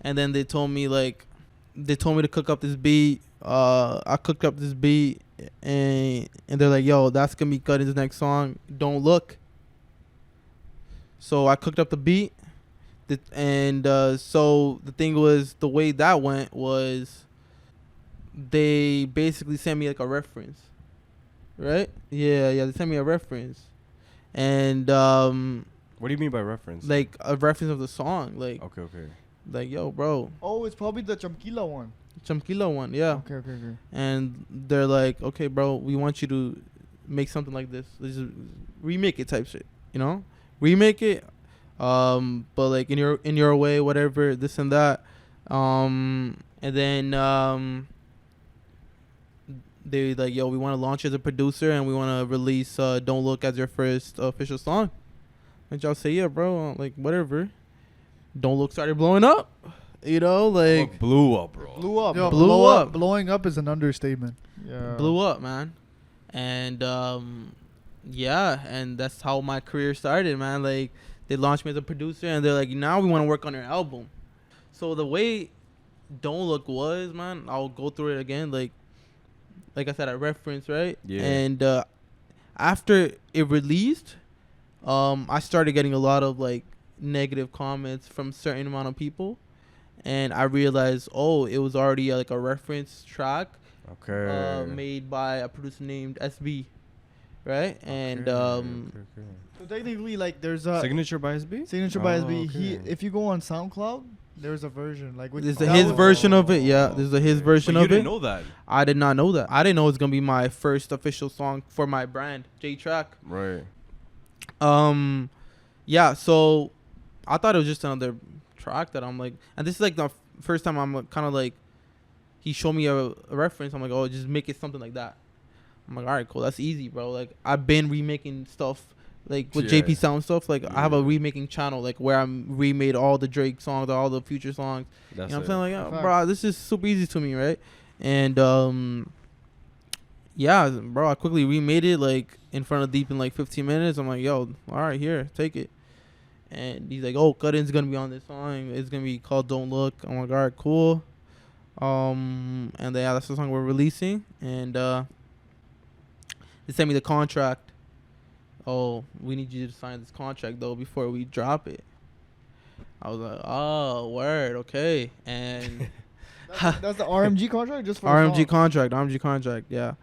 and then they told me to cook up this beat. I cooked up this beat, and they're like, yo, that's gonna be Cutting's next song, Don't Look. So I cooked up the beat, and so the thing was, the way that went was they basically sent me like a reference, right? Yeah, they sent me a reference, and What do you mean by reference? like a reference of the song, like Okay. like yo, bro, Oh, it's probably the Chamkila one. Chamkila one, yeah. Okay. And they're like, okay, bro, we want you to make something like this. Let's just remake it, type shit, remake it, but like in your way, whatever, this and that, and then they like, yo, we want to launch as a producer, and we want to release Don't Look as your first official song. And y'all say, yeah, bro, like whatever. Don't Look started blowing up, like blew up, bro. Blew up. Yo, blew up. Blowing up is an understatement. Yeah. blew up, man. And yeah, and that's how my career started, man. Like, they launched me as a producer, and they're like, now we want to work on your album. So the way Don't Look was, man, I'll go through it again. Like I said, I referenced, right? Yeah. And after it released, I started getting a lot of like negative comments from certain amount of people, and I realized, it was already like a reference track. Okay. Made by a producer named SB, right? And Okay. So technically, like, there's a Signature by SB? signature by SB. Okay. If you go on SoundCloud, there's a version like this is that his was- version of it. Yeah, this is his version But you of didn't it. know that. I did not know that. I didn't know it was gonna be my first official song for my brand, Trak. Right. Yeah. So I thought it was just another track that I'm like, and this is like the first time I'm kind of like, he showed me a reference. I'm like, oh, just make it something like that. I'm like, all right, cool, that's easy, bro. Like, I've been remaking stuff, like with Yeah. JP Sound stuff. Like, I have a Yeah. remaking channel, like where I'm remade all the Drake songs, all the Future songs. That's You know what I'm saying? Like, Facts. bro, this is super easy to me, right? And yeah, bro, I quickly remade it like in front of Deep in like 15 minutes. I'm like, yo, all right, here, take it. And he's like, oh, Cutting's gonna be on this song. It's gonna be called Don't Look. I'm like, all right, cool. And then, yeah, that's the song we're releasing. And they sent me the contract. Oh, we need you to sign this contract though before we drop it. I was like, oh, word, okay. And That's the RMG contract, just for RMG contract, yeah.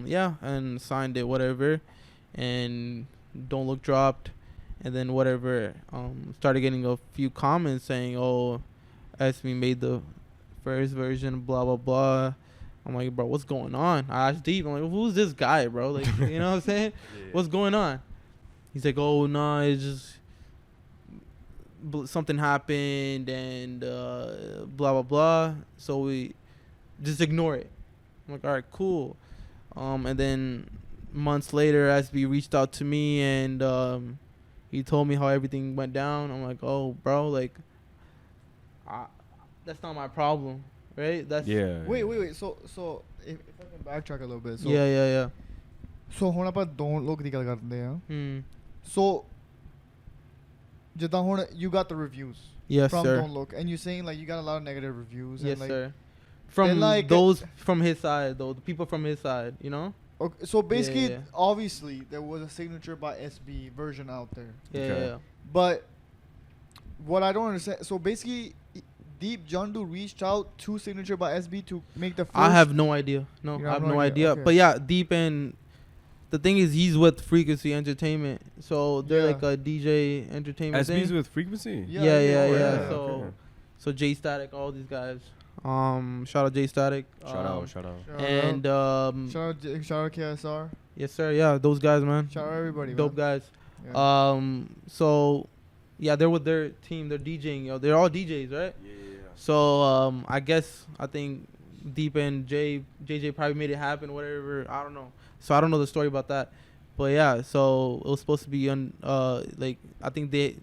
Yeah, and signed it, whatever. And Don't Look dropped. And then whatever, started getting a few comments saying, oh, SB made the first version, blah, blah, blah. I'm like, bro, what's going on? I asked Deep, I'm like, who's this guy, bro? Like, you know what I'm saying? What's going on? He's like, oh, no, it's just something happened and blah, blah, blah. So we just ignore it. I'm like, all right, cool. And then months later, SB reached out to me and he told me how everything went down. I'm like, oh, bro, like, that's not my problem, right? That's Yeah. Wait. So if I can backtrack a little bit. So yeah. So ਹੁਣ ਆਪਾਂ don't look ਦੀ ਗੱਲ ਕਰਦੇ ਆ. Hmm. So ਜਿੱਦਾਂ ਹੁਣ you got the reviews Yes, from sir. Don't Look, and you saying like you got a lot of negative reviews. Yes, and like, sir. From and like those from his side, though, the people from his side, you know. Okay, so basically, Yeah. obviously, there was a signature by SB version out there. Yeah, Okay. yeah. But what I don't understand, so basically, Deep Jandu reached out to signature by SB to make the first. I have no idea. No, You I have have no no idea, idea. okay. But yeah, Deep and the thing is, he's with Frequency Entertainment, so they're Yeah. like a DJ entertainment SB's thing. with Frequency? Yeah. Okay. So J Static, all these guys. Shout out J Static. Shout out. And shout out KSR. yes, sir. Yeah, those guys, man. Shout out everybody. Dope man. guys. Yeah. So yeah, they're with their team. They're DJing. Yo, they're all DJs, right? Yeah. So I think Deep and JJ probably made it happen, whatever. I don't know. So I don't know the story about that. But yeah, so it was supposed to be on like I think they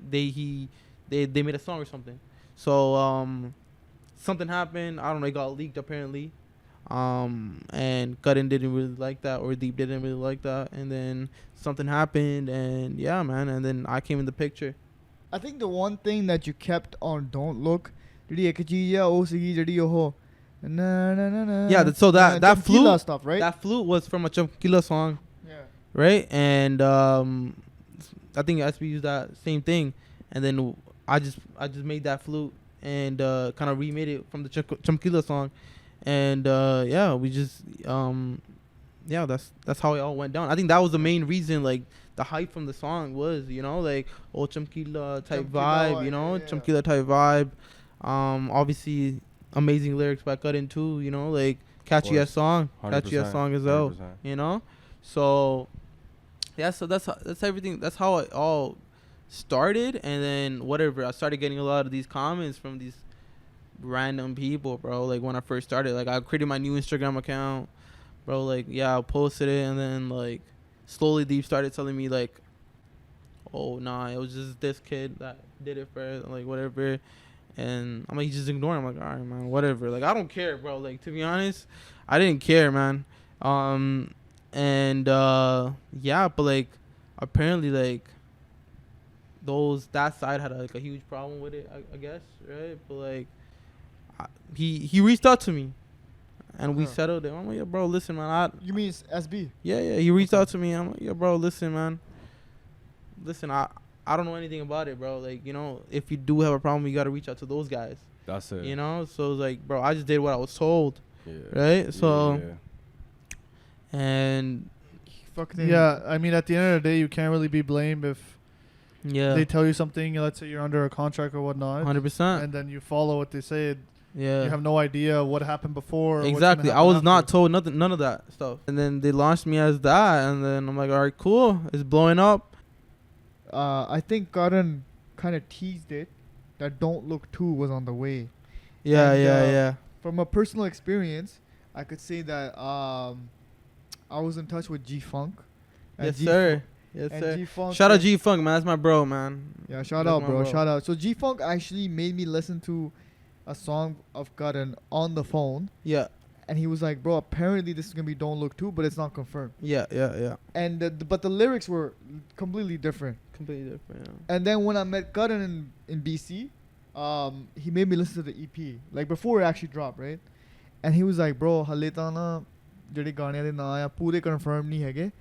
made a song or something. So something happened. I don't know, it got leaked apparently. And Cutting didn't really like that, or Deep didn't really like that, and then something happened, and yeah, man, and then I came in the picture. I think the one thing that you kept on Don't Look ਜਿਹੜੀ ਇੱਕ ਚੀਜ਼ ਆ ਉਹ ਸੀਗੀ ਜਿਹੜੀ ਉਹ Yeah, so that Chamkila flute stuff, right? that flute was from a Chamkila song, Yeah. right? And I think SB used that same thing, and then I just made that flute and kind of remade it from the Chamkila song, and yeah, we just yeah, that's how it all went down. I think that was the main reason, like the hype from the song was, you know, like Chamkila type vibe, you know, Chamkila type vibe. Obviously amazing lyrics by Cutting too, you know, like catchy ass song as well, you know. So yeah, so that's everything. That's how it all started, and then whatever, I started getting a lot of these comments from these random people, bro. Like when I first started, like I created my new Instagram account, bro. Like yeah, I posted it, and then like slowly Deep started telling me like, oh nah, it was just this kid that did it for like whatever. And I'm like, you just ignore him. I'm like, all right, man, whatever. Like, I don't care, bro. Like, to be honest, I didn't care, man. Yeah, but like, apparently, like, that side had like a huge problem with it, I guess, right? But like, he reached out to me, and we settled it. I'm like, yeah, bro, listen, man. You mean SB? Yeah, he reached out to me. I'm like, yeah, bro, listen, man. Listen, I don't know anything about it, bro. Like, you know, if you do have a problem, you got to reach out to those guys. That's it. You know? So, it's like, bro, I just did what I was told. Yeah. Right? So, and... Yeah, I mean, at the end of the day, you can't really be blamed if they tell you something, let's say you're under a contract or whatnot. 100%. And then you follow what they say. Yeah. You have no idea what happened before. Exactly. I was not told none of that stuff. And then they launched me as that, and then I'm like, all right, cool. It's blowing up. I think Karan kind of teased it that Don't Look 2 was on the way. Yeah, and, yeah. From a personal experience, I could say that I was in touch with G-Funk. Yes, sir. Yes, and sir. G-Funk, shout out G-Funk, man. That's my bro, man. Yeah, shout out, bro. Shout out. So G-Funk actually made me listen to a song of Karan on the phone. Yeah. And he was like, bro, apparently this is going to be Don't Look 2, but it's not confirmed. Yeah. And but the lyrics were completely different. Completely different, yeah. And then when I met Karan in BC, he made me listen to the EP, like before it actually dropped, right? And he was like, bro, hale ta na jehde gaane de na ya pure confirm nahi hege.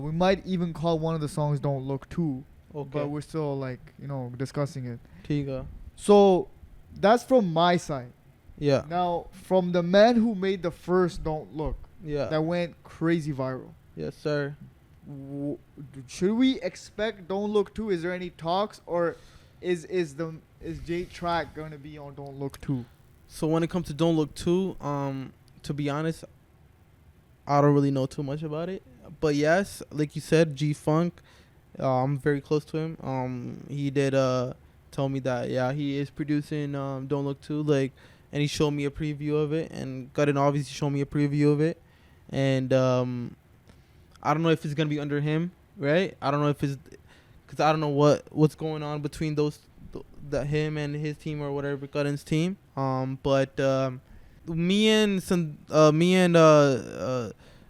We might even call one of the songs Don't Look 2. Okay. But we're still like, you know, discussing it. Tiga. So that's from my side. Yeah. Now, from the man who made the first Don't Look, that went crazy viral. Yes, sir. Should we expect Don't Look 2? Is there any talks, or is Trak going to be on Don't Look 2? So when it comes to Don't Look 2, to be honest, I don't really know too much about it. But yes, like you said, G-Funk, I'm very close to him. He did tell me that, yeah, he is producing Don't Look 2, like, and he showed me a preview of it, and Guttin obviously showed me a preview of it. And I don't know if it's going to be under him, right? I don't know if it's, because I don't know what's going on between him and his team or whatever, Guttin's team. But me and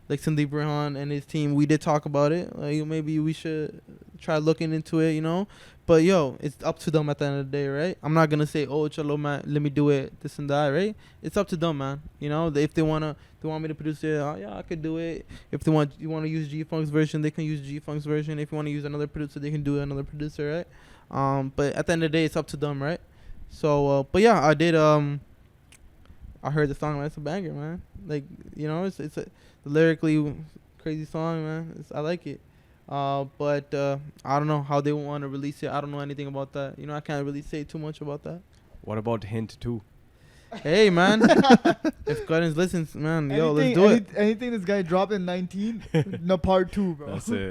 like Sandeep Rehan and his team, we did talk about it. Like, maybe we should try looking into it, you know. But yo, it's up to them at the end of the day, right? I'm not gonna say, oh, chalo man, let me do it, this and that, right? It's up to them, man. You know, if they want me to produce it, yeah, I could do it. If you want to use G-Funk's version, they can use G-Funk's version. If you want to use another producer, they can do another producer, right? But at the end of the day, it's up to them, right? So, but yeah, I did. I heard the song, man. It's a banger, man. Like, you know, it's a lyrically crazy song, man. I like it. But I don't know how they want to release it. I don't know anything about that. You know, I can't really say too much about that. What about Hint 2? Hey, man. If Gardens listens, man, yo, let's do it. Anything this guy dropped in 19, no part 2, bro. That's it.